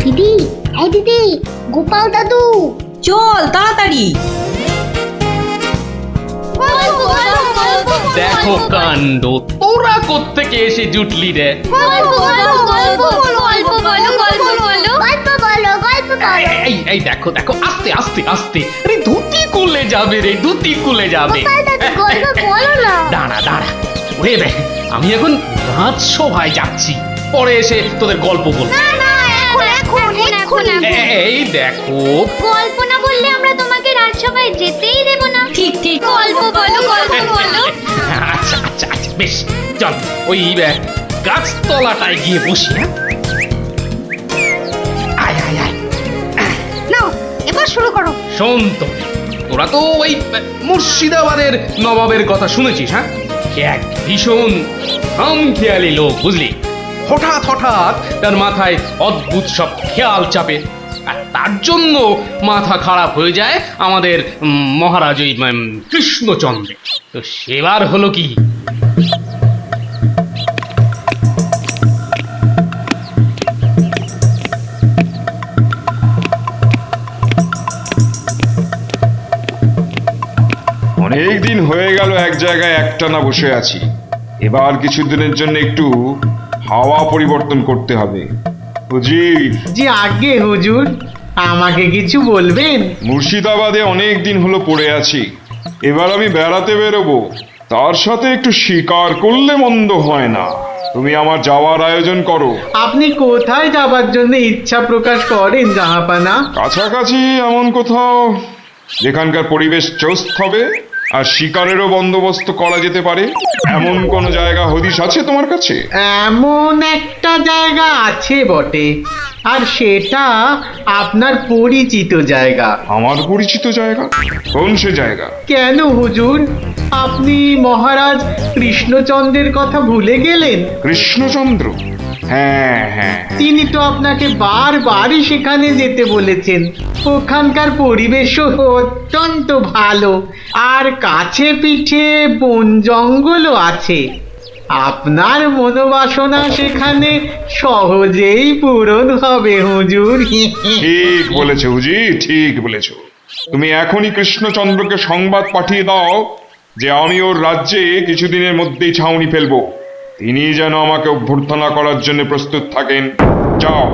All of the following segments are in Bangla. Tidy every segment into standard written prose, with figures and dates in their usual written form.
দিদি, এই দিদি, গোপাল দাদু, চল তাড়াতাড়ি। দেখো কাণ্ড, তোরা কোত্থেকে এসে জুটলি রে? এই দেখো দেখো, আস্তে আস্তে আস্তে, আরে ধুতি খুলে যাবে রে, ধুতি খুলে যাবে। দাঁড়া দাঁড়া, ওরে রে, আমি এখন রাজসভায় যাচ্ছি, পরে এসে তোদের গল্প বলবো। এই দেখো, গল্প না বললে আমরা তোমাকে রাজসভায় যেতেই দেব না। ঠিক ঠিক, গল্প বলো, গল্প বলো। আচ্ছা আচ্ছা আচ্ছা, বেশ, চল ওই গাছতলাটায় গিয়ে বসি। হ্যাঁ, আয় আয় আয়। নাও, এবার শুরু করো। শোন তো, তোরা তো ওই মুর্শিদাবাদের নবাবের কথা শুনেছিস? হ্যাঁ, সে এক ভীষণ খামখেয়ালি লোক, বুঝলি। হঠাৎ হঠাৎ তার মাথায় অদ্ভুত সব খেয়াল চাপে, আর তার জন্য মাথা খারাপ হয়ে যায় আমাদের মহারাজ ওই কৃষ্ণচন্দ্র। তো সেবার হলো কি, অনেক দিন হয়ে গেল এক জায়গায় একটানা বসে আছি। এবার কিছুদিনের জন্য একটু হাওয়া পরিবর্তন করতে হবে। হুজির, জি আগে হুজুর, আমাকে কিছু বলবেন? মুর্শিদাবাদে অনেক দিন হলো পড়ে আছি, এবার আমি বেড়াতে বেরোবো, তার সাথে একটু শিকার করলে মন্দ হয় না। তুমি আমার যাওয়ার আয়োজন করো। আপনি কোথায় যাবার জন্য ইচ্ছা প্রকাশ করেন জাহাপানা? কাছাকাছি এমন কোথাও যেখানকার পরিবেশ চোস্ত হবে আর শিকারেরও বন্দোবস্ত করা যেতে পারে, এমন কোন জায়গা হদিশ আছে তোমার কাছে? এমন একটা জায়গা আছে বটে, আর সেটা আপনার পরিচিত জায়গা। আমার পরিচিত জায়গা? কোন সে জায়গা? কেন হুজুর, আপনি মহারাজ কৃষ্ণচন্দ্রের কথা ভুলে গেলেন? কৃষ্ণচন্দ্র? হ্যাঁ হ্যাঁ, তিনি তো আপনাকে বারবারই সেখানে যেতে বলেছেন। ওখানকার পরিবেশও অত্যন্ত ভালো, আর কাছে পিঠে বন জঙ্গলও আছে। আপনার মনোবাসনা সেখানে সহজেই পূরণ হবে হুজুর। ঠিক বলেছো হুজি, ঠিক বলেছো। তুমি এখনই কৃষ্ণচন্দ্রকে সংবাদ পাঠিয়ে দাও যে আমি ওর রাজ্যে কিছুদিনের মধ্যেই ছাউনি ফেলবো। তিনি যেন আমাকে অভ্যর্থনা করার জন্য প্রস্তুত থাকেন। যাও।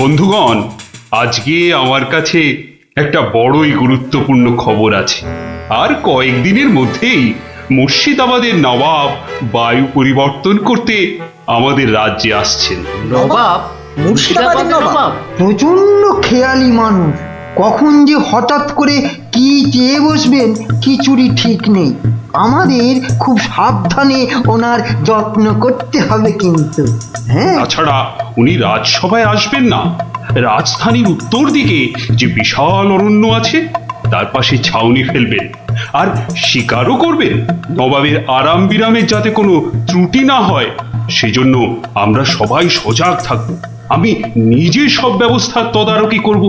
বন্ধুগণ, আজকে আমার কাছে একটা বড়ই গুরুত্বপূর্ণ খবর আছে। আর কয়েকদিনের মধ্যেই মুর্শিদাবাদের নবাব বায়ু পরিবর্তন করতে আমাদের রাজ্যে আসছেন। নবাব? মুর্শিদাবাদের নবাব? প্রচন্ড খেয়ালি মানুষ, কখন যে হঠাৎ করে কি চেয়ে বসবেন কিছুরই ঠিক নেই। আমাদের খুব সাবধানে ওনার যত্ন করতে হবে কিন্তু। হ্যাঁ, তাছাড়া উনি রাজসভায় আসবেন না, রাজধানীর উত্তর দিকে যে বিশাল অরণ্য আছে তার পাশে ছাউনি ফেলবেন, আর শিকারও করবেন। নবাবের আরাম বিরামের যাতে কোনো ত্রুটি না হয় সেজন্য আমরা সবাই সজাগ থাকব। আমি নিজে সব ব্যবস্থার তদারকি করব।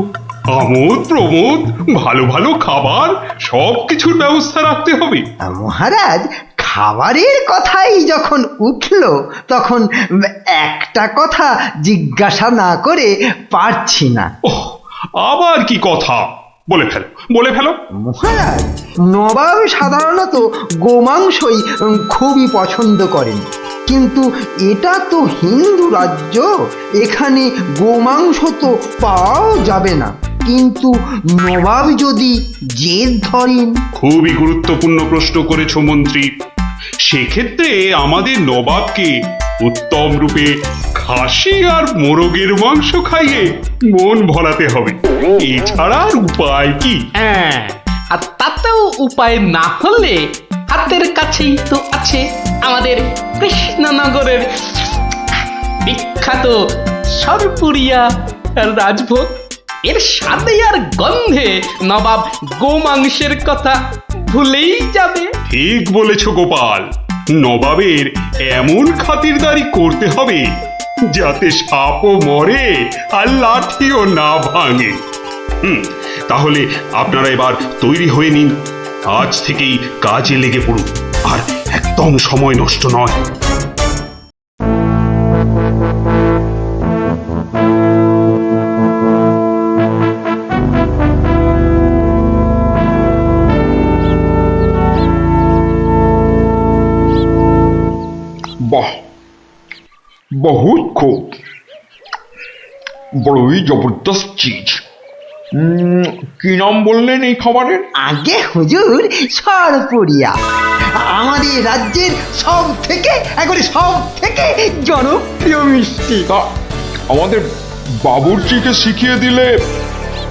আমোদ প্রমোদ, ভালো ভালো খাবার, সব কিছুর ব্যবস্থা রাখতে হবে। মহারাজ, খাবারের কথাই যখন উঠলো তখন একটা কথা জিজ্ঞাসা না করে পারছি না। ওহ, আবার কি কথা? বলে ফেলো, বলে ফেলো। মহারাজ, নবাব সাধারণত গোমাংসই খুবই পছন্দ করেন, কিন্তু এটা তো হিন্দু রাজ্য, এখানে গোমাংস তো পাওয়াও যাবে না। কিন্তু নবাব যদি জেদ ধরেন। খুবই গুরুত্বপূর্ণ প্রশ্ন করেছো মন্ত্রী। সেক্ষেত্রে আমাদের নবাবকে উত্তম রূপে খাসি আর মোরগের মাংস খাইয়ে মন ভরাতে হবে। এছাড়া আর উপায় কি? হ্যাঁ, আর তাতেও উপায় না হলে হাতের কাছেই তো আছে আমাদের কৃষ্ণনগরের বিখ্যাত সরপুরিয়া রাজভোগ। এর স্বাদে আর গন্ধে নবাব গোমাংসের কথা ভুলেই যাবে। ঠিক বলেছো গোপাল, নবাবের এমন খাতিরদারি করতে হবে যাতে সাপও মরে আর লাঠিও না ভাঙে। তাহলে আপনারা এবার তৈরি হয়ে নিন। আজ থেকেই কাজে লেগে পড়ুন, আর একদম সময় নষ্ট নয়। বাহ, বহুত খুব, বড়ই জবরদস্ত চিজ। কি নাম বললেন এই খাবারের? আগে হুজুর সরপুরিয়া, আমাদের রাজ্যের সব থেকে জনপ্রিয় মিষ্টি। তা আমাদের বাবুর্চিকে শিখিয়ে দিলে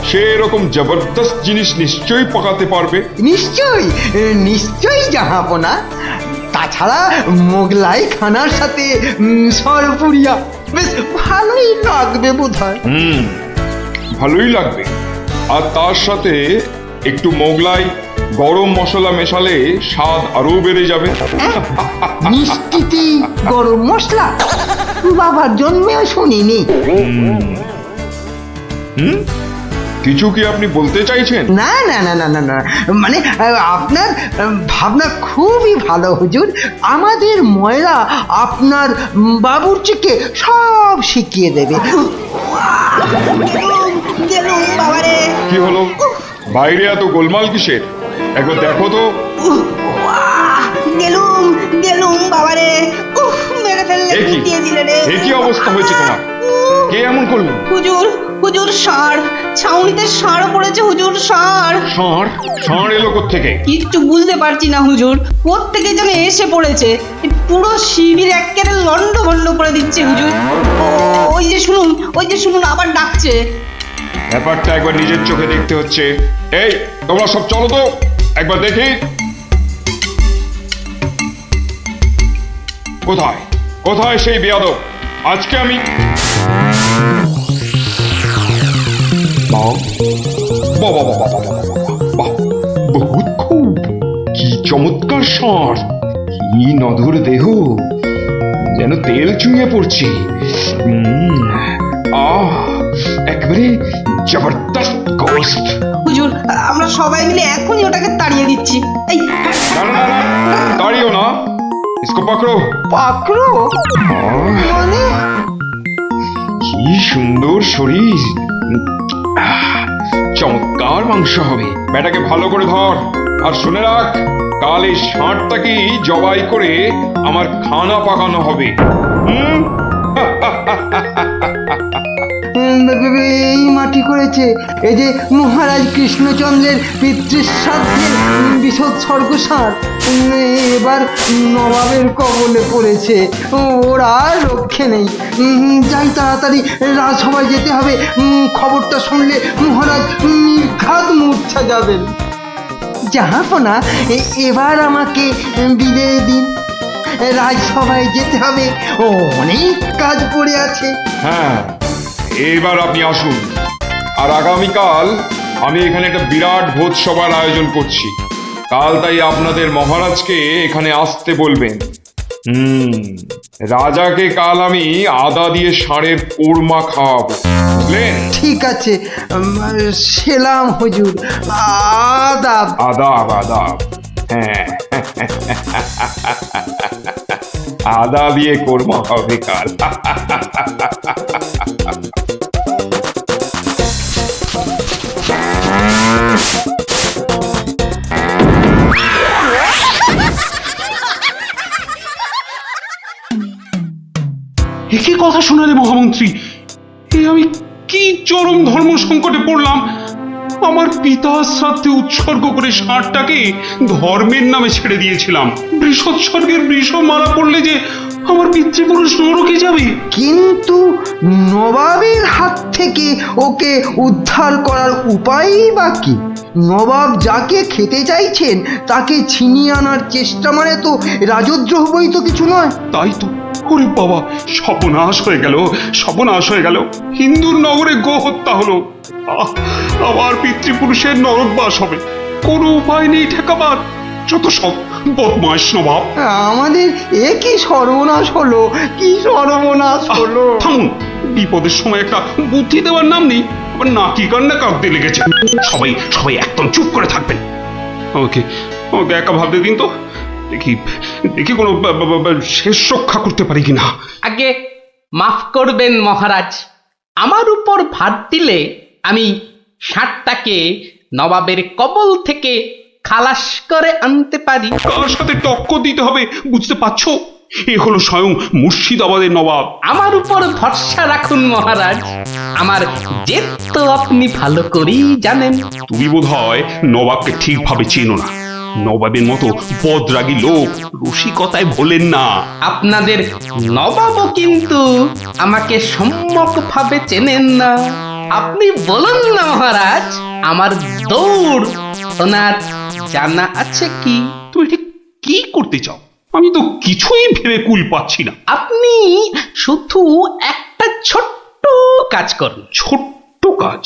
সে এরকম জবরদস্ত জিনিস নিশ্চয়ই পাকাতে পারবে। নিশ্চয়ই জাহাপনা। তাছাড়া মোগলাই খানার সাথে সরপুরিয়া বেশ ভালোই লাগবে বোধহয়। ভালোই লাগবে। আর তার সাথে একটু মোগলাই গরম মশলা মেশালে স্বাদ আরো বেড়ে যাবে। মিষ্টিতে গরম মশলা বাবার জন্মেও শুনিনি। কিছু কি আপনি বলতে চাইছেন? না না না না না না, মানে আপনার ভাবনা খুবই ভালো হুজুর। আমাদের ময়রা আপনার বাবুর্চিকে সব শিখিয়ে দেবে। কি হলো, বাইরে এত গোলমাল কিসের? একবার দেখো তো। এ কি অবস্থা হয়েছে তোমার? কে এমন করলো? হুজুর ষাঁড়, ছাউনিতে ষাঁড় পড়েছে হুজুর, ষাঁড়। ষাঁড়? ষাঁড় এলো কোত্থেকে? কিচ্ছু বুঝতে পারছি না হুজুর, কোত্থেকে যেন এসে পড়েছে। পুরো শিবির একেবারে লন্ডভন্ড করে দিচ্ছে হুজুর। ওই যে শুনুন আবার ডাকছে। ব্যাপারটা একবার নিজের চোখে দেখতে হচ্ছে। এই তোমরা সব চলো তো, একবার দেখি। কোথায় কোথায় সেই বেয়াদব? আজকে আমি বহুত খুব, কি চমৎকার ষাঁড়, কি নধর দেহ, যেন তেল চুইয়ে পড়ছে। একেবারে জবরদস্ত গোস্ত। হুজুর আমরা সবাই মিলে এখনই ওটাকে তাড়িয়ে দিচ্ছি। এই না, তাড়িও না, ইসকো পাকড়ো। পাকড়ো মানে? কি সুন্দর শরীর, চমৎকার মাংস হবে। বেটাকে ভালো করে ধর, আর শুনে রাখ, কাল এই ষাঁড়টাকেই জবাই করে আমার খানা পাকানো হবে। এই মাটি করেছে, এই যে মহারাজ কৃষ্ণচন্দ্রের পিতৃশ্রাদ্ধের বিসৎসর্গসার এবার নবাবের কবলে পড়েছে। ওর আর রক্ষে নেই। যাই তাড়াতাড়ি রাজসভায় যেতে হবে। খবরটা শুনলে মহারাজ নির্ঘাত মূর্ছা যাবেন। জাহাপনা, এবার আমাকে বিদায় দিন। রাজসভায় যেতে হবে, অনেক কাজ পড়ে আছে। হ্যাঁ, এবার আপনি আসুন। আর আগামীকাল আমি এখানে একটা বিরাট ভোজ সভার আয়োজন করছি। কাল তাই আপনাদের মহারাজকে এখানে আসতে বলবেন। রাজাকে কাল আমি আদা দিয়ে ষাঁড়ের কোরমা খাওয়াবো, বুঝলেন? ঠিক আছে, সেলাম হুজুর। আদাব। আদাব আদাব। হ্যাঁ, আদা দিয়ে কোরমা হবে কাল। একই কথা শোনালে মহামন্ত্রী, এ আমি কি চরম ধর্ম সংকটে পড়লাম। আমার পিতা শ্রাদ্ধে উৎসর্গ করে ষাঁড়টাকে ধর্মের নামে ছেড়ে দিয়েছিলাম। বৃষৎসর্গের বৃষ মারা পড়লে যে আমার পিতৃপুরুষ নরকে যাবে। কিন্তু নবাবের হাত থেকে ওকে উদ্ধার করার উপায়ই বা কি? নবাব যাকে খেতে চাইছেন তাকে ছিনিয়ে আনার চেষ্টা মানে তো রাজদ্রোহ বই তো কিছু নয়। তাই তো, ওরে বাবা, সর্বনাশ হয়ে গেল, সর্বনাশ হয়ে গেল। হিন্দুর নগরে গো হত্যা হলো। আমার পিতৃপুরুষের নরকবাস হবে, কোনো উপায় নেই ঠেকাবার। যত সব বদমাস নবাব। আমাদের এ কি সর্বনাশ হলো, কি সর্বনাশ হলো! থামুন, বিপদের সময় একটা বুদ্ধি দেওয়ার নাম নেই, আবার নাকি কান্না কাঁদতে লেগেছে। সবাই সবাই একদম চুপ করে থাকবেন। আমাকে আমাকে একা ভাবতে দিন তো, দেখি দেখি কোনো শেষ রক্ষা করতে পারি কিনা। আগে মাফ করবেন মহারাজ, আমার উপর ভার দিলে আমি ষাঁড়টাকে নবাবের কবল থেকে খালাস করে আনতে পারি। কার সাথে টক্কর দিতে হবে বুঝতে পারছো? এ হলো স্বয়ং মুর্শিদাবাদের নবাব। আমার উপর ভরসা রাখুন মহারাজ, আমার জেদ তো আপনি ভালো করেই জানেন। তুমি বোধহয় নবাবকে ঠিকভাবে চেনো না। নবাবের মতো বদরাগী লোক রসিকতায় ভোলেন না। আপনাদের নবাবও কিন্তু আমাকে সম্যকভাবে চেনেন না। আপনি বলুন না মহারাজ, আমার দৌড় ওনার জানা আছে কি? তুমি ঠিক কি করতে চাও? আমি তো কিছুই ভেবে কুল পাচ্ছি না। আপনি শুধু একটা ছোট্ট কাজ করুন। ছোট্ট কাজ?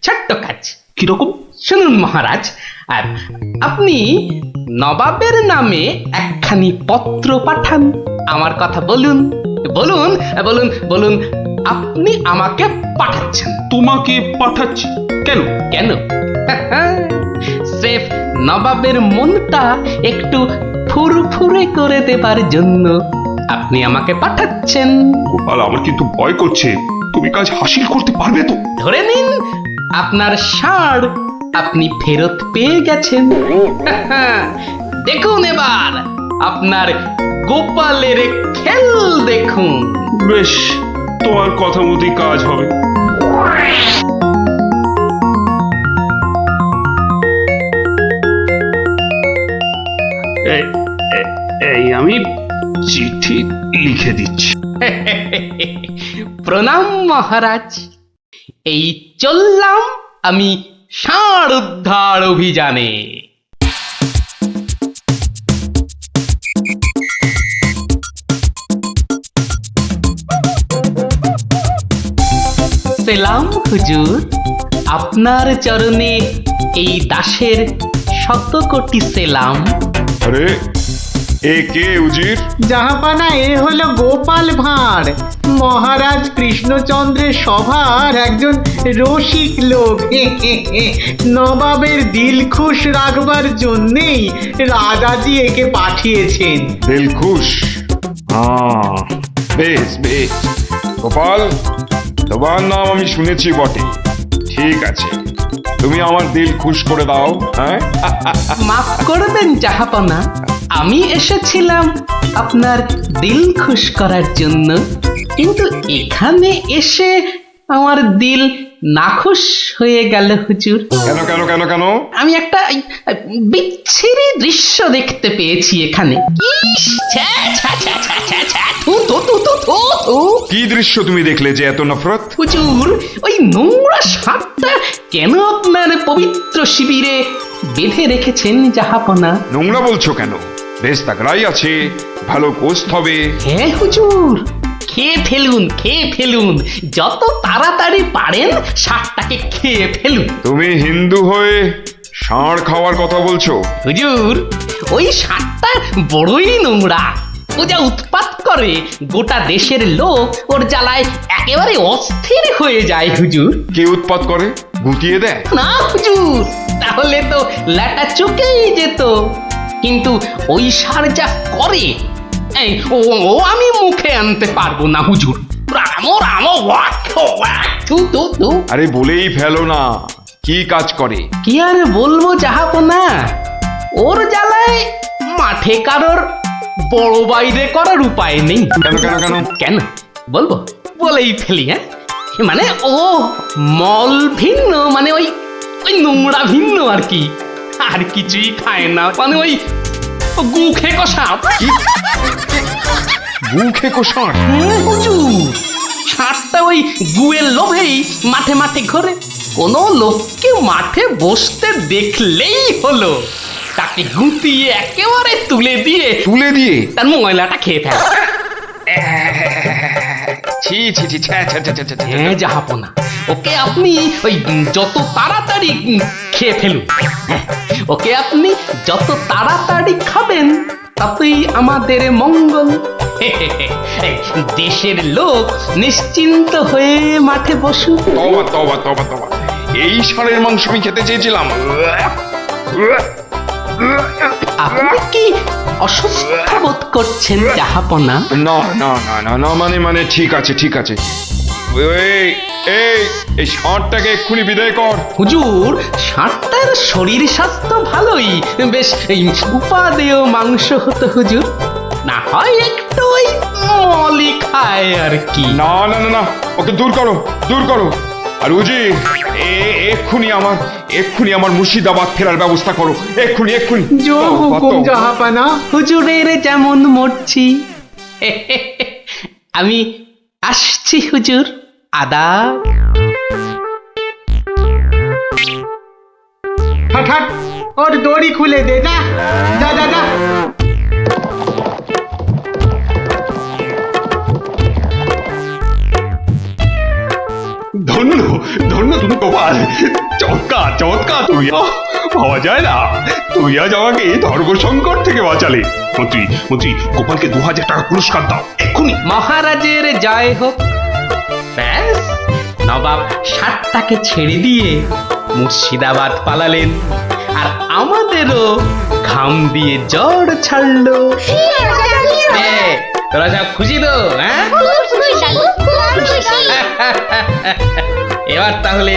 ছোট্ট কাজ কিরকম? শুনুন মহারাজ, আর আপনি নবাবের নামে একখানি পত্র পাঠান। আমার কথা বলুন বলুন বলুন বলুন, আপনি আমাকে পাঠাচ্ছেন। তোমাকে পাঠাচ্ছি? কেন? কেন? স্রেফ নবাবের মনটা একটু ফুরফুরে করে দেবার জন্য আপনি আমাকে পাঠাচ্ছেন। গোপাল, আমার কিন্তু ভয় করছে। তুমি কাজ হাসিল করতে পারবে তো? ধরে নিন আপনার ষাঁড় আপনি ফেরত পেয়ে গেছেন। দেখুন এবার আপনার গোপালের খেল দেখুন। বেশ, তোমার কথা মতোই কাজ হবে। এই আমি চিঠি লিখে দিচ্ছি। প্রণাম মহারাজ, এই চললাম আমি ষাঁড় উদ্ধার অভিযানে। সেলাম হুজুর, আপনার চরণে এই দাসের শত কোটি সেলাম। আরে এ কে উজির? জাহাপানা, এ হলো গোপাল ভাঁড়, মহারাজ কৃষ্ণচন্দ্রের সভার একজন রসিক লোক। নবাবের দিল খুশ রাখবার জন্যেই রাজাজি একে পাঠিয়েছেন। দিলখুশ? বেশ বেশ। গোপাল, তোমার নাম আমি শুনেছি বটে। ঠিক আছে, তুমি আমার দিল খুশ করে দাও। হ্যাঁ, মাফ করবেন জাহাপনা, আমি এসেছিলাম আপনার দিল খুশ করার জন্য, কিন্তু এখানে এসে আমার দিল নাখুশ হয়ে গেল হুজুর। কেন কেন কেন কেন? আমি একটা বিচ্ছিরি দৃশ্য দেখতে পেয়েছি এখানে। ইস, ছ্যা, ছ্যা, ছ্যা, ছ্যা, ছ্যা, ছ্যা, থু, থু, থু, থু, থু, থু। কি দৃশ্য তুমি দেখলে যে এত নফরত? হুজুর, ওই নোংরা সাপটা কেন আপনার পবিত্র শিবিরে বেঁধে রেখেছেন জাহাপনা? নোংরা বলছো কেন? বেশ তাগড়াই আছে, ভালো গোস্ত হবে। হ্যাঁ হুজুর, খেয়ে ফেলুন, খেয়ে ফেলুন, যত তাড়াতাড়ি পারেন সাপটাকে খেয়ে ফেলুন। তুমি হিন্দু হয়ে ষাঁড় খাওয়ার কথা বলছো? হুজুর, ওই সাপটা বড়ই নোংরা। ও যা উৎপাত করে, গোটা দেশের লোক ওর জ্বালায় একেবারে অস্থির হয়ে যায় হুজুর। কে উৎপাত করে? গুটিয়ে দেয়? না হুজুর, তাহলে তো ল্যাটা চুকেই যেত। কিন্তু ওই সার যা করে, এই ও ও আমি মুখে আনতে পারবো না হুজুর। রামো রামো ওয়াক ওয়াক, থু থু থু। আরে বলেই ফেলো না, কি কাজ করে? কি আর বলবো জাহাপনা, ওর জ্বালায় মাঠে কারোর বড় বাইরে করার উপায় নেই। কেন কেন কেন? কেন বলবো? বলেই ফেলি। হ্যাঁ, মানে ও মল ভিন্ন, মানে ওই ওই নোংরা ভিন্ন আর কি, আর কিছুই খায় না। মানে ওই গু খেকো সাপ। গু খেকো ষাঁড়? হুজুর, সাপটা ওই গুয়ের লোভেই মাঠে মাঠে ঘোরে। কোনো লোককে মাঠে বসতে দেখলেই হলো তাকে গুটিয়ে একেবারে তুলে দিয়ে তুলে দিয়ে? তার ময়লাটা খেয়ে ফেলে। ছি ছি ছি ছ্যা, ছ্যা, ছ্যা, ছ্যা, ছ্যা, ছ্যা। হ্যাঁ জাহাপনা, ওকে আপনি ওই যত তাড়াতাড়ি খেয়ে ফেলুন। হ্যাঁ, ওকে আপনি যত তাড়াতাড়ি খাবেন ততই আমাদের মঙ্গল। এই, দেশের লোক নিশ্চিন্ত হয়ে মাঠে বসুক। তবা তবা তবা তবা, এই ষাঁড়ের মাংস আমি খেতে চেয়েছিলাম। আপনি কি অসুস্থ বোধ করছেন জাহাপনা? না না না না না, মানে ঠিক আছে ঠিক আছে। এই এই এই ষাঁড়টাকে এক্ষুনি বিদায় কর। হুজুর, ষাঁড়টার শরীর স্বাস্থ্য ভালোই, বেশ এই উপাদেয় মাংস হতো হুজুর, না হয় একটু ওই মলি খায় আর কি। না না না না, ওকে দূর করো দূর করো। আর উজি, এক্ষুনি আমার মুর্শিদাবাদ ফেরার ব্যবস্থা করো, এক্ষুনি এক্ষুনি। জো হুকুম জাহাপানা। হুজুরের যেমন মরছি। আমি আসছি হুজুর, আদাব। হাট হাট, ওর দড়ি খুলে দে, যা যা যা যা। ধন্য ধন্য তুমি গোপাল, চমৎকার চমৎকার তুই। ভাবা যায় না, তুই আজ আমাকে ধর্ম সংকট থেকে বাঁচালে। মন্ত্রী মন্ত্রী, গোপালকে 2000 টাকা পুরস্কার দাও এক্ষুনি। মহারাজের জয় হোক। ব্যাস, নবাব ষাটটাকে ছেড়ে দিয়ে মুর্শিদাবাদ পালালেন, আর আমাদেরও ঘাম দিয়ে জ্বর ছাড়লো। তোরা সব খুশি তো? হ্যাঁ, এবার তাহলে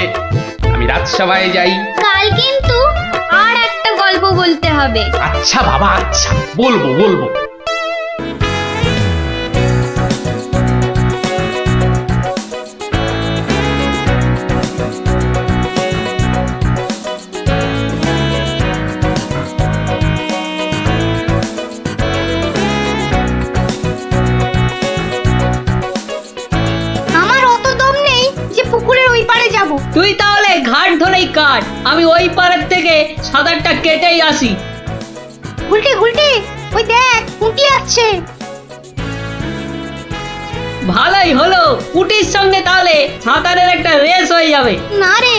আমি রাজসভায় যাই। কাল কিন্তু আর একটা গল্প বলতে হবে। আচ্ছা বাবা, আচ্ছা, বলবো বলবো। আমার অত দম নেই যে পুকুরের ওই পারে যাব। তুই তাহলে ঘাট ধরেই কাট, আমি ওই পাড়ের থেকে সাঁতারটা কেটেই আসি। গুলটে গুলটে, ওই দেখ পুঁটি আসছে। ভালোই হলো, পুটির সঙ্গে তাহলে সাঁতারের একটা রেস হয়ে যাবে। না রে,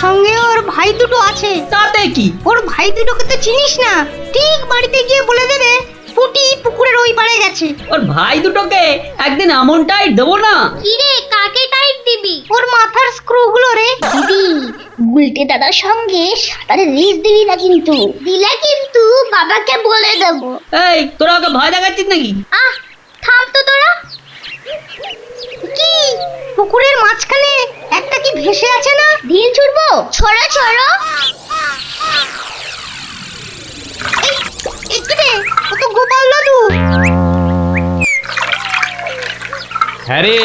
সঙ্গে ওর ভাই দুটো আছে। তাতে কি? ওর ভাই দুটোকে তো চিনিস না, ঠিক বাড়িতে গিয়ে বলে দেবে পুঁটি পুকুরের ওই পারে গেছে। ওর ভাই দুটোকে একদিন এমন টাইট দেবো না। কি রে, কাকে টাইট দিবি? ওর মাথার স্ক্রু গুলো রে। দিদি, গুলটে দাদার সঙ্গে সাঁতারে রেস দিবি না কিন্তু। দিলে কিন্তু বাবাকে বলে দেবো। এই, তোরা ওকে ভয় দেখাচ্ছিস নাকি? আহ, থাম তো তোরা। কি পুকুরের মাঝখানে একটা কি ভেসে আছে না? ঢিল ছুড়বো? ছড়ো ছড়ো। একটু রে, ও তো গোপাল দাদু। হ্যাঁ রে,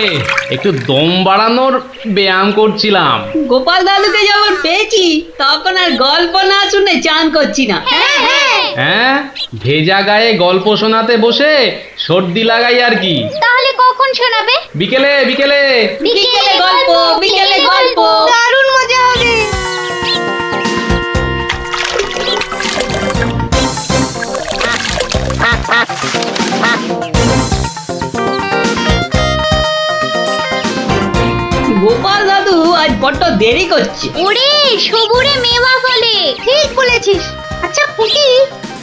একটু দম বাড়ানোর ব্যায়াম করছিলাম। গোপাল দাদুকে যখন পেয়েছি তখন আর গল্প না শুনে চান করছি না। হ্যাঁ হ্যাঁ। হ্যাঁ, ভেজা গায়ে গল্প শোনাতে বসে সর্দি লাগাই আর কি। তাহলে কখন শোনাবে? বিকেলে বিকেলে। বিকেলে গল্প, বিকেলে গল্প। দারুণ মজা হবে। গোপাল দাদু আজ বড্ড দেরি করছে। ওরে, সবুরে মেওয়া ফলে। ঠিক বলেছিস। আচ্ছা পুটি,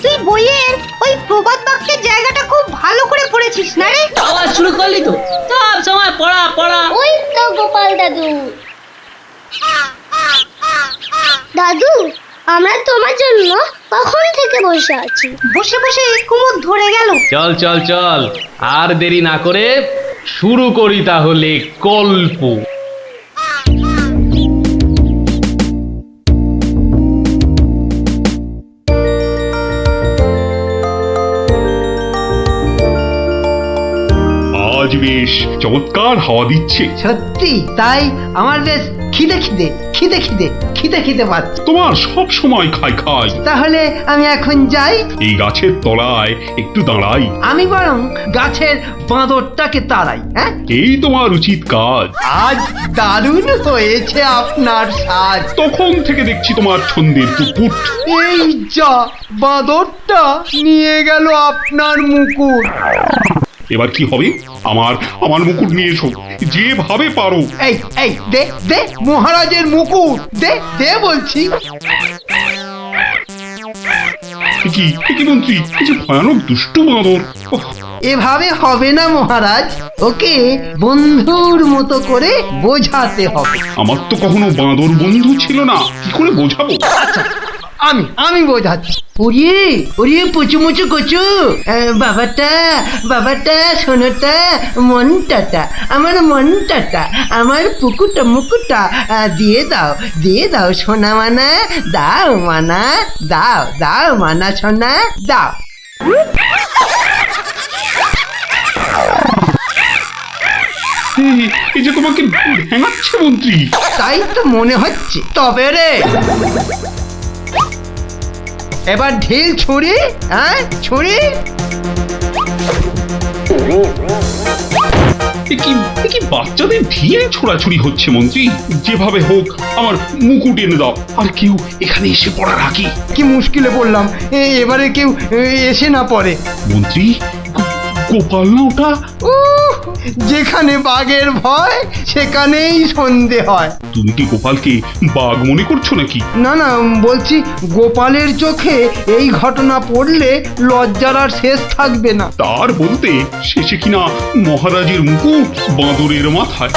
তুই বইয়ের ওই প্রবাদ বাক্যের জায়গাটা খুব ভালো করে পড়েছিস না রে? আবার শুরু করলি তো, সব সময় পড়া পড়া। ওই তো গোপাল দাদু। দাদু, আমরা তোমার জন্য কখন থেকে বসে আছি। বসে বসে কুমুদ ধরে গেল। চল চল চল, আর দেরি না করে শুরু করি তাহলে গল্প। আজ বেশ চমৎকার হাওয়া দিচ্ছে। সত্যি তাই, আমার বেশ খিদে খিদে খিদে খিদে খিদে খিদে পাচ্ছে। তোমার সব সময় খাই খাই। তাহলে আমি এখন যাই। এই গাছের তলায় একটু দাঁড়াই। আমি বরং গাছের বাঁদরটাকে তাড়াই। হ্যাঁ, এই তোমার উচিত কাজ। আজ দারুণ হয়েছে আপনার সাজ। তখন থেকে দেখছি তোমার ছন্দের টুকুট। এই যা, বাঁদরটা নিয়ে গেল আপনার মুকুট। এবার কি হবে? আমার আমার মুকুট নিয়ে এসো, যেভাবে পারো। এই এই দে দে মহারাজের মুকুট, দে দে বলছি। কি মন্ত্রী, এই যে ভয়ানক দুষ্টু বাঁদর! ওহ, এভাবে হবে না মহারাজ, ওকে বন্ধুর মতো করে বোঝাতে হবে। আমার তো কখনো বাঁদর বন্ধু ছিল না, কি করে বোঝাবো? আমি বোঝাচ্ছি। ওরে ওরে পুচু মুচু কচু, বাবাটা বাবাটা সোনাটা মনটাটা, আমার মনটাটা, আমার পুকুটা মুকুটা দিয়ে দাও সোনা মানা, দাও মানা, দাও দাও মানা সোনা দাও। এই যে তোমাকে ভেঙাচ্ছে মন্ত্রী। তাই তো মনে হচ্ছে। তবে রে এবার ঢিল ছুরি, হ্যাঁ ছুরি। এ কি বাচ্চাদের ঢিলে ছোড়াছুড়ি হচ্ছে মন্ত্রী? যেভাবে হোক আমার মুকুট এনে দাও, আর কেউ এখানে এসে পড়ার আগে। কি মুশকিলে পড়লাম, এবারে কেউ এসে না পড়ে। মন্ত্রী, গোপাল না ওটা? উহ, যেখানে বাঘের ভয় সেখানেই সন্ধে হয়। তুমি কি গোপালকে বাঘ মনে করছো নাকি? না না, বলছি গোপালের চোখে এই ঘটনা পড়লে লজ্জার আর শেষ থাকবে না। তার বলতে শেষে কিনা মহারাজের মুকুট বাঁদরের মাথায়।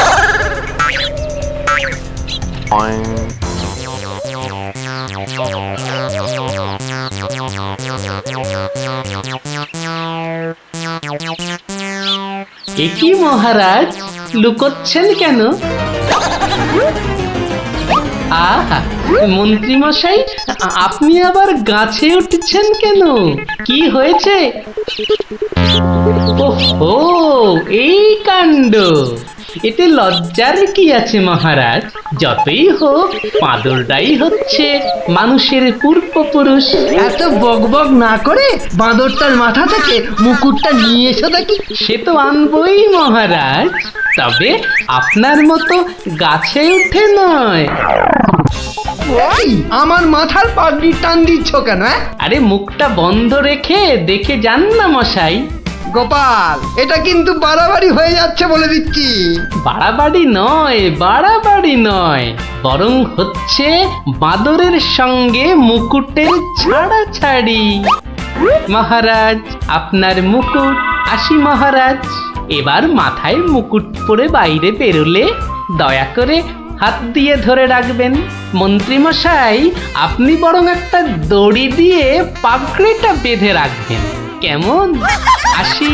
এ কি মহারাজ, লুকোচ্ছেন কেন? আহা, মন্ত্রী মশাই, আপনি আবার গাছে উঠছেন কেন? কি হয়েছে? ওহো, এই কাণ্ড! এতে লজ্জার কি আছে মহারাজ? যতই হোক বাঁদরটাই হচ্ছে মানুষের পূর্বপুরুষ। এত বকবক না করে বাঁদরটার মাথা থেকে মুকুটটা নিয়ে এসো দেখি। সে তো আনবই মহারাজ, তবে আপনার মতো গাছে উঠে নয়। এই, আমার মাথার পাগড়ি টান দিচ্ছ কেন? আরে মুখটা বন্ধ রেখে দেখে যান না মশাই। গোপাল, এটা কিন্তু বাড়াবাড়ি হয়ে যাচ্ছে বলে দিচ্ছি। বাড়াবাড়ি নয়, বরং হচ্ছে বাঁদরের সঙ্গে মুকুটের ছাড়াছাড়ি। মহারাজ, আপনার মুকুট। আসি মহারাজ, এবার মাথায় মুকুট পরে বাইরে বেরোলে দয়া করে হাত দিয়ে ধরে রাখবেন। মন্ত্রী মশাই, আপনি বরং একটা দড়ি দিয়ে পাগড়িটা বেঁধে রাখবেন, কেমন? আসি।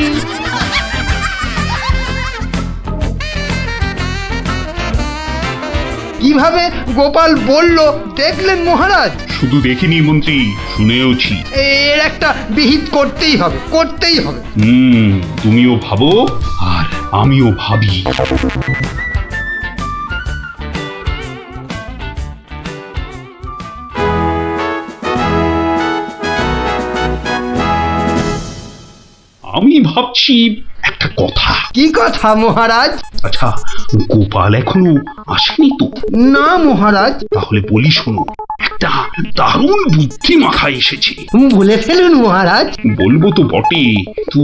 কিভাবে গোপাল বলল দেখলেন মহারাজ? শুধু দেখিনি মন্ত্রী, শুনেওছি। এর একটা বিহিত করতেই হবে, করতেই হবে। তুমিও ভাবো আর আমিও ভাবি। আমি ভাবছি একটা কথা। কি কথা মহারাজ? আচ্ছা, গোপাল এখনো আসেনি তো? না মহারাজ। তাহলে বলি শোনো, একটা দারুণ বুদ্ধি মাথায় এসেছে। বলে ফেলুন মহারাজ। বলবো তো বটে, তো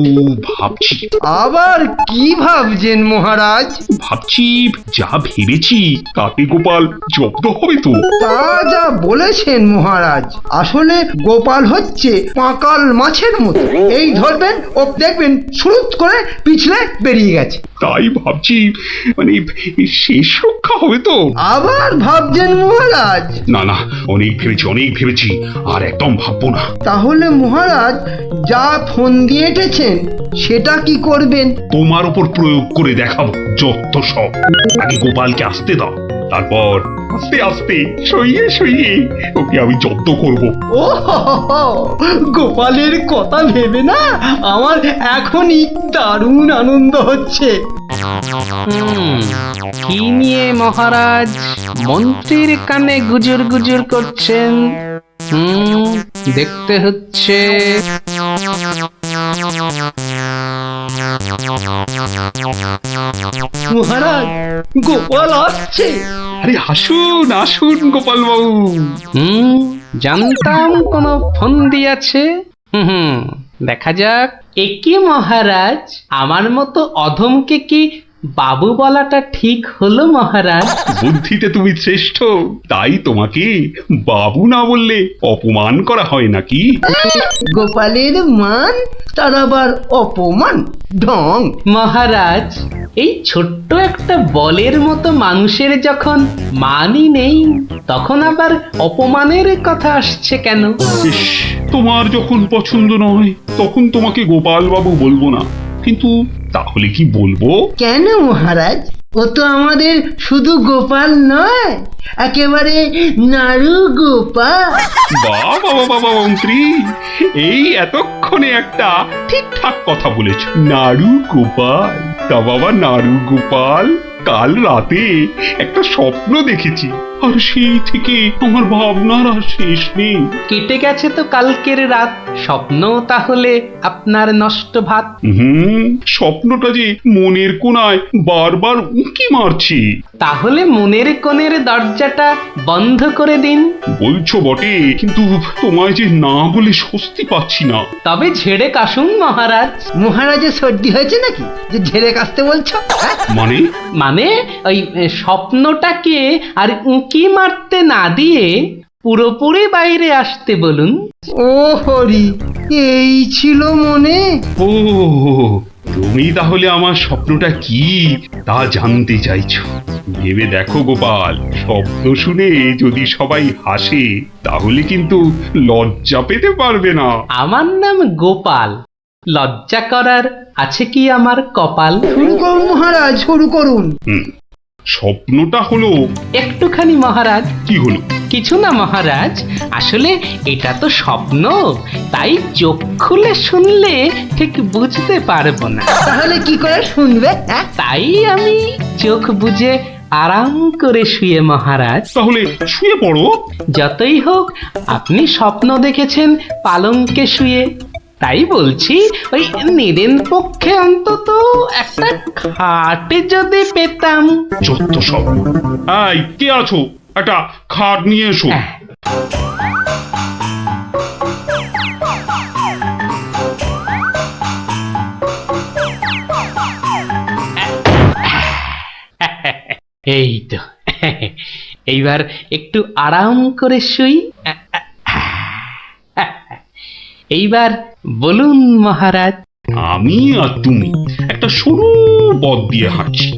ভাবছি। আবার কি ভাবছেন মহারাজ? ভাবছি যা ভেবেছি তাতে গোপাল জব্দ হবে তো? তা যা বলেছেন মহারাজ, আসলে গোপাল হচ্ছে পাঁকাল মাছের মতো। এই ধরবেন ও দেখবেন সুরুত করে পিছলে বেরিয়ে গেছে। তাই ভাবছি, মানে শেষ রক্ষা হবে তো? আবার ভাবছেন মহারাজ? না না, অনেক ভেবেছি, আর একদম ভাববো না। তাহলে মহারাজ যা ফোন দিয়ে এঁটেছেন সেটা কি করবেন? তোমার উপর প্রয়োগ করে দেখাবো যত সব। আগে গোপালকে আসতে দাও, তারপর আস্তে আস্তে সইয়ে ওকে আমি জব্দ করব। ও গোপালের কথা ভেবে না আমার এখনই দারুণ আনন্দ হচ্ছে। কি নিয়ে মহারাজ মন্ত্রীর কানে গুজুর গুজুর করছেন? দেখতে হচ্ছে। মহারাজ, গোপাল আসছে। আরে আসুন গোপাল বাবু। জানতাম কোনো ফোন দিয়েছে। দেখা যাক একি মহারাজ, আমার মতো অধমকে কি বাবু বলাটা ঠিক হলো মহারাজ? বুদ্ধিতে তুমি শ্রেষ্ঠ, তাই তোমাকে বাবু না বললে অপমান করা হয় নাকি? গোপালের মান তার আবার অপমান, ঢং। মহারাজ, এই ছোট্ট একটা বলের মতো মানুষের যখন মানই নেই, তখন আবার অপমানের কথা আসছে কেন? ইস, তোমার যখন পছন্দ নয় তখন তোমাকে গোপাল বাবু বলবো না, কিন্তু তাহলে কি বলবো? কেন মহারাজ, ও তো আমাদের শুধু গোপাল নয়, একেবারে নাড়ু গোপাল। বাবা বাবা মন্ত্রী, এই এতক্ষণে একটা ঠিকঠাক কথা বলেছ। নাড়ু গোপাল, তা বাবা নাড়ু গোপাল, কাল রাতে একটা স্বপ্ন দেখেছি, আর সেই থেকে আমার ভাবনার আর শেষ নেই। কেটে গেছে তো কালকের রাত, স্বপ্ন তাহলে আপনার নষ্ট ভাত। স্বপ্নটা যে মনের কোণায় বারবার উঁকি মারছি। তাহলে মনের কোণের দরজাটা বন্ধ করে দিন। বলছো বটে, কিন্তু তোমায় যে না বলে স্বস্তি পাচ্ছি না। তবে ঝেড়ে কাশুন মহারাজ। মহারাজের সর্দি হয়েছে নাকি যে ঝেড়ে কাশতে বলছো? মানে? মানে ওই স্বপ্নটাকে আর উঁকি মারতে না দিয়ে পুরোপুরি বাইরে আসতে বলুন। ও হরি, এই ছিল মনে? ও, তুমি তাহলে আমার স্বপ্নটা কি তা জানতে চাইছো? ভেবে দেখো গোপাল, শব্দ শুনে যদি সবাই হাসে তাহলে কিন্তু লজ্জা পেতে পারবে না। আমার নাম গোপাল, লজ্জা করার আছে কি আমার কপাল? শুরু করুন মহারাজ, শুরু করুন। স্বপ্নটা হলো একটুখানি মহারাজ। কি হলো? কিছু না মহারাজ, আসলে এটা তো স্বপ্ন, তাই চোখ খুলে শুনলে ঠিক বুঝতে পারবো না। তাহলে কি করে শুনবে? হ্যাঁ? তাই আমি চোখ বুজে আরাম করে শুয়ে মহারাজ। তাহলে শুয়ে পড়ো। যতই হোক আপনি স্বপ্ন দেখেছেন পালঙ্কে শুয়ে, তাই বলছি ওই নিদেন পক্ষে অন্তত একটা খাটে যদি পেতাম। যত সব। এই, কে আছো? একটা খাট নিয়ে এসো। এই তো, এইবার একটু আরাম করে শুই। এইবার বলুন মহারাজ। আমি আর তুমি একটা সরু পথ দিয়ে হাঁটছি।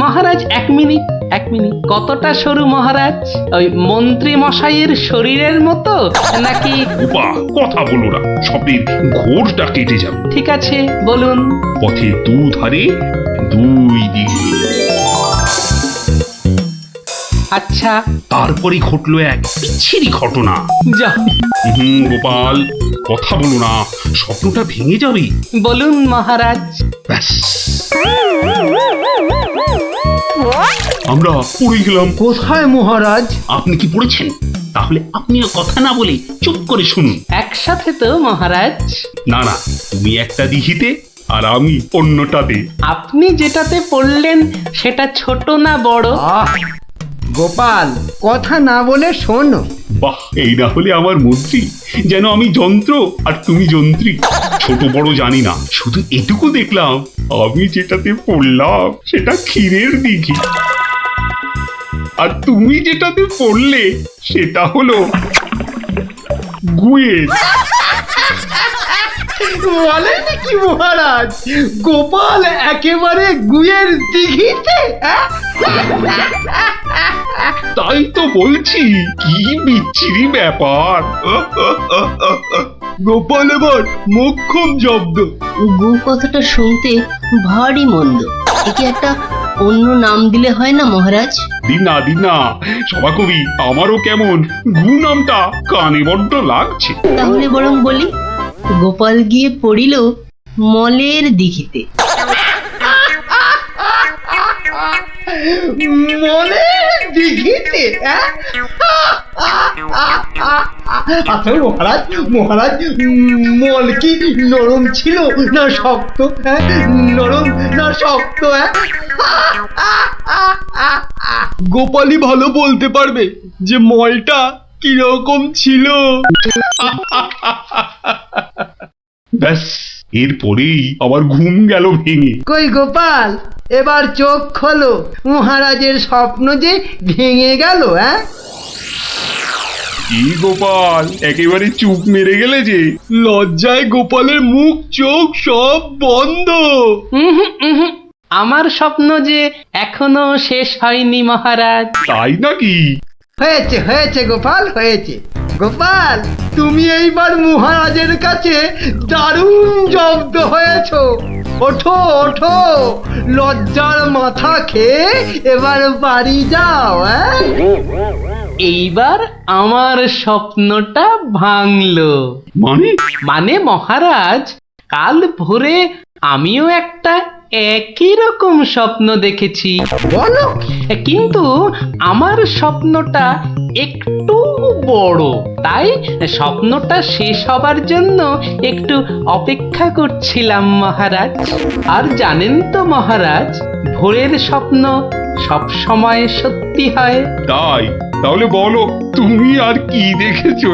মহারাজ এক মিনিট, এক মিনিট। কতটা সরু মহারাজ? ওই মন্ত্রী মশাইয়ের শরীরের মতো নাকি? বাহ, কথা বলো না, স্বপ্নের ঘোরটা কেটে যাবে। ঠিক আছে, বলুন। পথের দুধারে দুই দিকে। আচ্ছা, তারপরে ঘটলো এক বিচ্ছিরি ঘটনা। যা গোপাল, কথা বলো না, স্বপ্নটা ভেঙে যাবে। বলুন মহারাজ। ব্যাস, আমরা পড়ে গেলাম। কোথায় মহারাজ? আপনি কি পড়েছেন? তাহলে আপনিও কথা না বলে চুপ করে শুনুন। একসাথে তো মহারাজ? না না, তুমি একটা দিঘিতে আর আমি অন্যটাতে। আপনি যেটাতে পড়লেন সেটা ছোট না বড়? গোপাল, কথা না বলে শোনো। বাহ, এই না হলে আমার মন্ত্রী, যেন আমি যন্ত্র আর তুমি যন্ত্রী। ছোট বড় জানি না, শুধু এটুকু দেখলাম, আমি যেটাতে পড়লাম সেটা ক্ষীরের দিঘি, আর তুমি যেটাতে পড়লে সেটা হলো গুয়ের। বলেন কি মহারাজ, গোপাল একেবারে গুয়ের দিঘিতে? তাই তো বলছি, কি বিচ্ছিরি ব্যাপার। গোপাল এবার মোক্ষম জব্দ। গু কথাটা শুনতে ভারী মন্দ, একে একটা অন্য নাম দিলে হয় না মহারাজ? দিনা দিনা, সভাকবি, আমারও কেমন গু নামটা কানে বড্ড লাগছে। তাহলে বরং বলি, গোপাল গিয়ে পড়িল মলের দিঘিতে। মলের দিঘিতে? আসলে মহারাজ, মহারাজ, মল কি নরম ছিল না শক্ত? নরম না শক্ত? গোপালই ভালো বলতে পারবে যে মলটা কিরকম ছিল। ব্যাস, এরপরেই আবার ঘুম গেল ভেঙে। কই গোপাল, এবার চোখ খোলো, মহারাজের স্বপ্ন যে ভেঙে গেল। হ্যাঁ, কি গোপাল, একেবারে চুপ মেরে গেলে যে। লজ্জায় গোপালের মুখ চোখ সব বন্ধ। উহুম, উহুম। আমার স্বপ্ন যে এখনো শেষ হয়নি মহারাজ। তাই নাকি? হয়েছে হয়েছে গোপাল, হয়েছে। গোপাল, তুমি এইবার মহারাজের কাছে দারুণ জব্দ হয়েছ। ওঠো ওঠো, লজ্জার মাথা খেয়ে এবার বাড়ি যাও। হ্যাঁ, এইবার আমার স্বপ্নটা ভাঙলো। মানে? মানে মহারাজ, কাল ভোরে আমিও একটা একই রকম স্বপ্ন দেখেছি, বলো। কিন্তু আমার স্বপ্নটা একটু বড়। তাই স্বপ্নটা শেষ হবার জন্য একটু অপেক্ষা করছিলাম মহারাজ। আর জানেন তো মহারাজ, ভোরের স্বপ্ন সব সময় সত্যি হয়। তাই? তাহলে বলো, তুমি আর কি দেখেছো?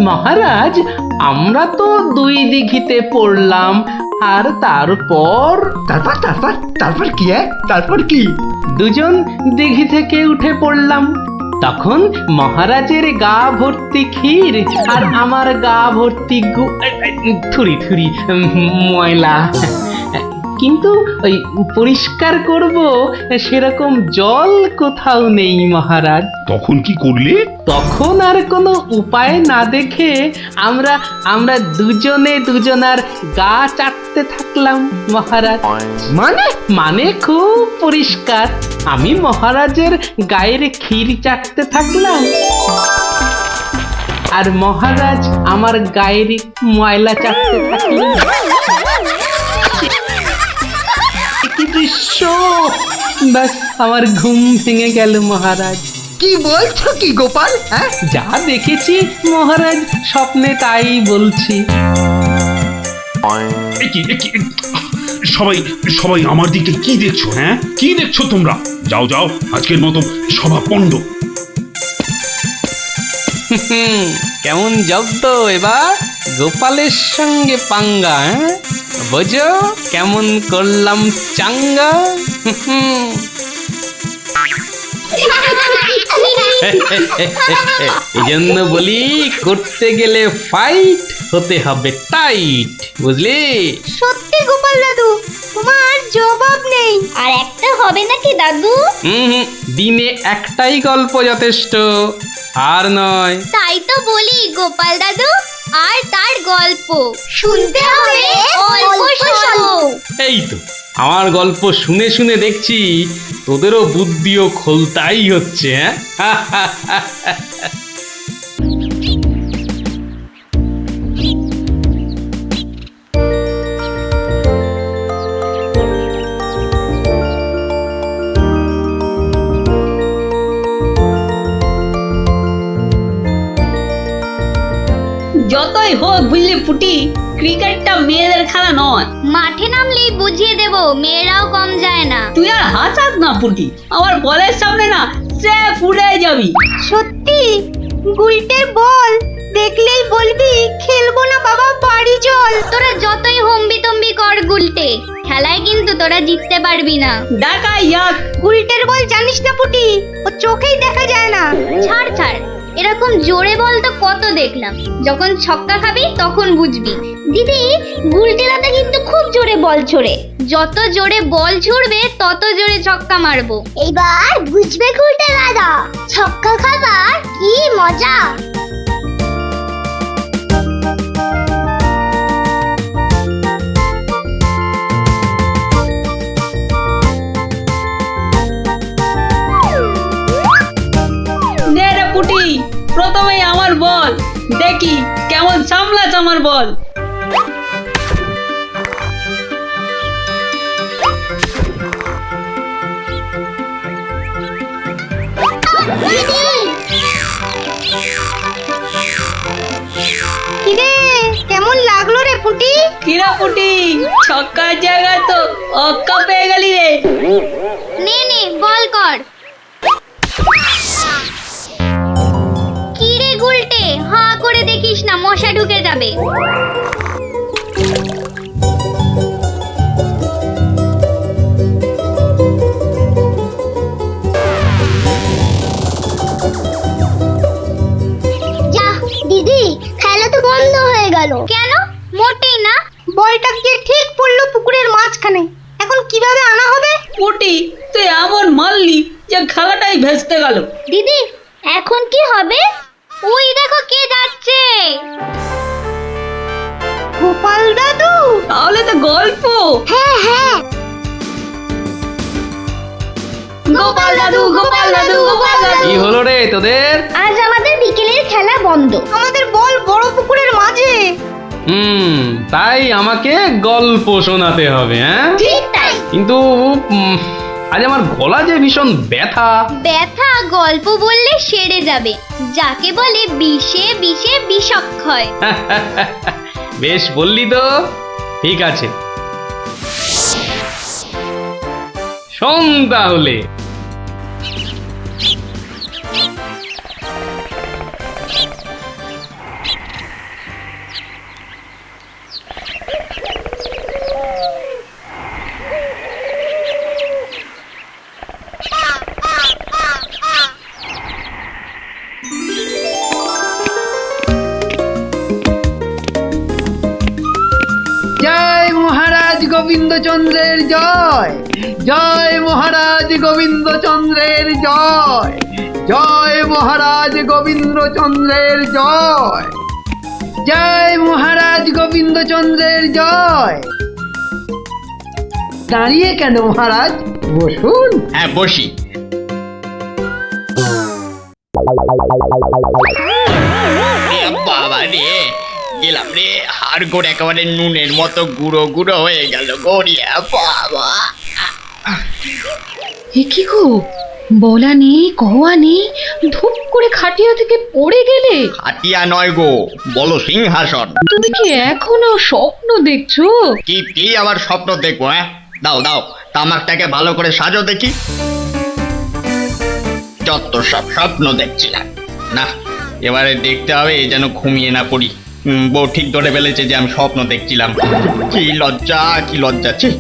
মহারাজ, আমরা তো দুই দিঘিতে পড়লাম, আর তারপর তারপর তারপর তারপর কি? তারপর কি? দুজন দিঘি থেকে উঠে পড়লাম। তখন মহারাজের গা ভর্তি ক্ষীর আর আমার গা ভর্তি থুরি থুরি ময়লা। কিন্তু ওই পরিষ্কার করব সেরকম জল কোথাও নেই মহারাজ। তখন কি করলে? তখন আর কোনো উপায় না দেখে আমরা দুজনে দুজনার গা চাটতে থাকলাম মহারাজ। মানে খুব পরিষ্কার। আমি মহারাজের গায়ের ক্ষীর চাটতে থাকলাম, আর মহারাজ আমার গায়ের ময়লা চাটতে থাকলেন। কি দৃশ্য! ব্যাস, আমার ঘুম ভেঙে গেল মহারাজ। কি বলছো কি গোপাল? হ্যাঁ, যা দেখেছি মহারাজ, স্বপ্নে তাই বলছি। সবাই সবাই আমার দিকে কি দেখছো? হ্যাঁ, কি দেখছো তোমরা? যাও যাও, আজকের মতো সভা পণ্ড। কেমন জব্দ এবার গোপালের সঙ্গে পাঙ্গা? বোঝো কেমন করলাম চাঙ্গা? এই জন্য বলি, করতে গেলে ফাইট হতে হবে টাইট, বুঝলি? সত্যি গোপাল দাদু, তোমার জবাব নেই। আর একটা হবে নাকি দাদু? দিনে একটাই গল্প যথেষ্ট, আর নয়। তাই তো বলি গোপাল দাদু, আর তার গল্প শুনতে হবে অল্প স্বল্প। এই তো, আমার গল্প শুনে শুনে দেখছি তোদেরও বুদ্ধিও খোলতাই হচ্ছে। যতই হোক বুঝলি পুটি, ক্রিকেটটা মেয়েদের খেলা নয়। মাঠে নামলেই বুঝিয়ে দেব, মেয়েরাও কম যায় না। তুই আর হাসাস না পুটি, আমার বলের সামনে না সে উড়ে যাবি। সত্যি? গুলটের বল দেখলেই বলবি খেলবো না বাবা, বাড়ি চল। তোরা যতই হম্বি তম্বি কর গুলটে, খেলায় কিন্তু তোরা জিততে পারবি না। ডাকা ইয়াক। গুলটের বল জানিস না পুটি, ও চোখেই দেখা যায় না। ছাড় ছাড়, এরকম জোরে বল তো কত দেখলাম। যখন ছক্কা খাবি তখন বুঝবি। দিদি, গুলটে দাদা কিন্তু খুব জোরে বল ছোড়ে। যত জোরে বল ছুড়বে তত জোরে ছক্কা মারবো। এইবার বুঝবে গুলটে দাদা, ছক্কা খাবার কি মজা। নে রে পুটি, প্রথমেই আমার বল, দেখি কেমন সামলাস আমার বল। কিরে, কেমন লাগলো রে পুটি? কিরা পুটি, ছক্কার জায়গায় তো অক্কা পেয়ে গেলি রে। নে নে, বল কর। কিরে গুলটে, হাঁ করে দেখিস না, মশা ঢুকে যাবে। বন্ধ হয়ে গেল কেন? মোটেই না। বলটা গিয়ে ঠিক পড়লো পুকুরের মাঝখানে। এখন কিভাবে আনা হবে? পুটি তুই এমন মারলি যে খেলাটাই ভেস্তে গেল। দিদি এখন কি হবে? ওই দেখো কে যাচ্ছে। গোপাল দাদু। তাহলে তো গল্প। হ্যাঁ হ্যাঁ, গোপাল দাদু, গোপাল দাদু, গোপাল দাদু। কি হলো রে তোদের? আজ আমাদের বিকেলের খেলা বন্ধ। আমাদের বল বড় পুকুরের মাঝে। তাই আমাকে গল্প শোনাতে হবে, হ্যাঁ? ঠিক তাই। কিন্তু আজ আমার গলা যে ভীষণ ব্যথা। ব্যথা গল্প বললে সেরে যাবে, যাকে বলে বিষে বিষে বিষক্ষয়। বেশ বললি তো, ঠিক আছে, শোন তাহলে। জয় মহারাজ গোবিন্দচন্দ্রের জয়, জয় মহারাজ গোবিন্দচন্দ্রের জয়, জয় মহারাজ গোবিন্দচন্দ্রের জয়, জয় মহারাজ গোবিন্দচন্দ্রের জয়। দাঁড়িয়ে কেন মহারাজ, বসুন। হ্যাঁ বসি। বাবা রে, গেলাম রে, হাড় গোড় একেবারে নুনের মতো গুঁড়ো গুঁড়ো হয়ে গেল গড়িয়া। বাবা এ কি গো, বলা নেই কওয়া নেই, ধূপ করে খাটিয়া থেকে পড়ে গেলে। হাতিয়া নয় গো, বলো সিংহাসন। তুমি কি এখনো স্বপ্ন দেখছো? কি আবার স্বপ্ন দেখবো? হ্যাঁ দাও দাও, তামাকটাকে ভালো করে সাজো দেখি। যত সব স্বপ্ন দেখছিলাম, না এবারে দেখতে হবে যেন ঘুমিয়ে না পড়ি। বউ ঠিক ধরে ফেলেছে যে আমি স্বপ্ন দেখছিলাম। কি লজ্জা, কি লজ্জা। ছি।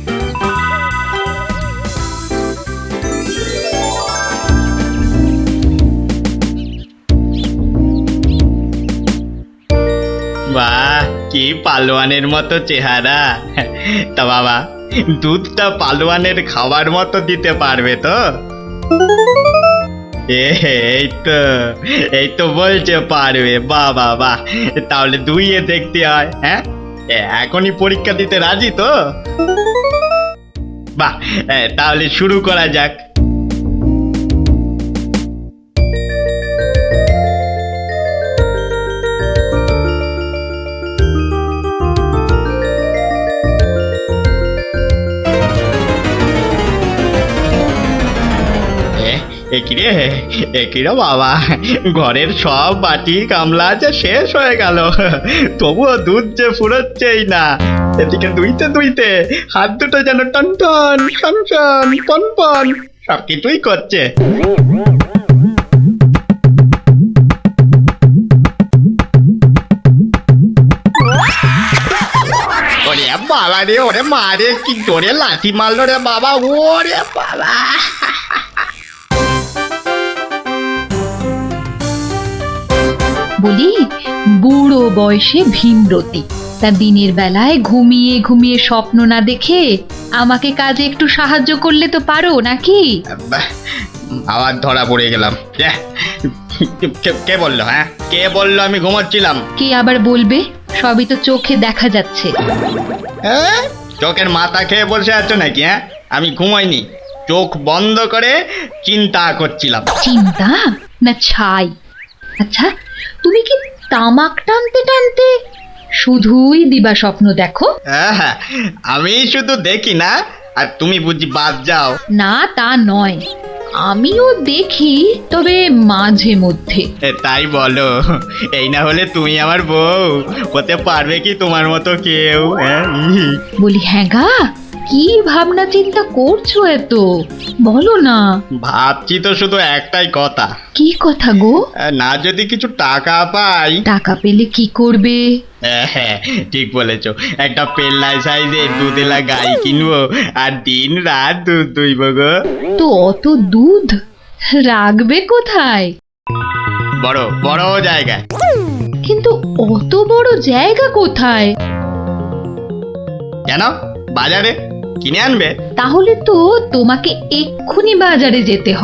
বাহ, কি পালোয়ানের মতো চেহারা। তা বাবা, দুধটা পালোয়ানের খাবার মতো দিতে পারবে তো? এই তো বলছে পারবে। বাহ বাহ বাহ, তাহলে দুইয়ে দেখতে হয়। হ্যাঁ এখনই পরীক্ষা দিতে রাজি তো? বাহ, তাহলে শুরু করা যাক। একিরে বাবা, ঘরের সব বাটি গামলা যে শেষ হয়ে গেল, তবুও দুধ যে ফুরোচ্ছেই না। এদিকে দুইতে দুইতে হাত দুটো যেন টন টন টন টন পন পন সব কিছুই করছে। ওরে বাবা রে, ওরে মা রে, কি জোরে লাথি মারলো রে বাবা। ওরে বাবা, বলি, বুড়ো বয়সে ভীমরতি, তা দিনের বেলায় ঘুমিয়ে ঘুমিয়ে স্বপ্ন না দেখে আমাকে কাজে একটু সাহায্য করলে তো পারো নাকি? আবার ধরা পড়ে গেলাম। কে বললো? হ্যাঁ কে বললো আমি ঘুমাচ্ছিলাম? কে আবার বলবে? সবই তো চোখে দেখা যাচ্ছে। চোখের মাথা খেয়ে বসে আছো নাকি? হ্যাঁ আমি ঘুমাইনি, চোখ বন্ধ করে চিন্তা করছিলাম। চিন্তা না ছাই? আচ্ছা, তুমি কি তামাক টানতে টানতে শুধুই দিবা স্বপ্ন দেখো? হ্যাঁ, আমি শুধু দেখি না, আর তুমি বুঝি বাদ যাও? না তা নয়, আমিও দেখি, তবে মাঝে মধ্যে। তাই বলো? এই না হলে তুমি আমার বউ হতে পারবে কি তোমার মতো কেউ? বলি হ্যাঁ গা, কি ভাবনা চিন্তা করছো এত, বলো না। ভাবছি তো শুধু একটাই কথা। কি কথা গো? না যদি কিছু টাকা পাই। টাকা পেলে কি করবে? হ্যাঁ ঠিক বলেছো, একটা পেল্লাই সাইজে দুধেলা গাই কিনবো আর দিন রাত দুধ দুইব গো। তো অত দুধ রাখবে কোথায়? বড় বড় জায়গায়। কিন্তু অত বড় জায়গা কোথায়? কেন বাজারে কিনে আনবে? তাহলে তো তোমাকে এক্ষুনি বাজারে যেতে হয়।